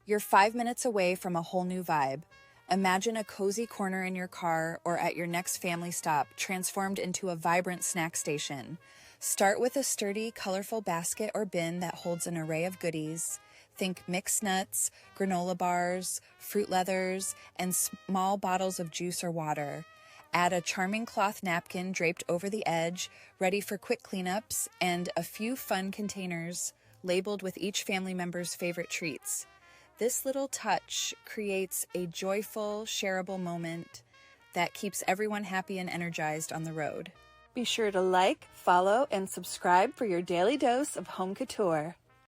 You're 5 minutes away from a whole new vibe. Imagine a cozy corner in your car or at your next family stop transformed into a vibrant snack station. Start with a sturdy, colorful basket or bin that holds an array of goodies. Think mixed nuts, granola bars, fruit leathers, and small bottles of juice or water. Add a charming cloth napkin draped over the edge, ready for quick cleanups, and a few fun containers labeled with each family member's favorite treats. This little touch creates a joyful, shareable moment that keeps everyone happy and energized on the road. Be sure to like, follow, and subscribe for your daily dose of home couture.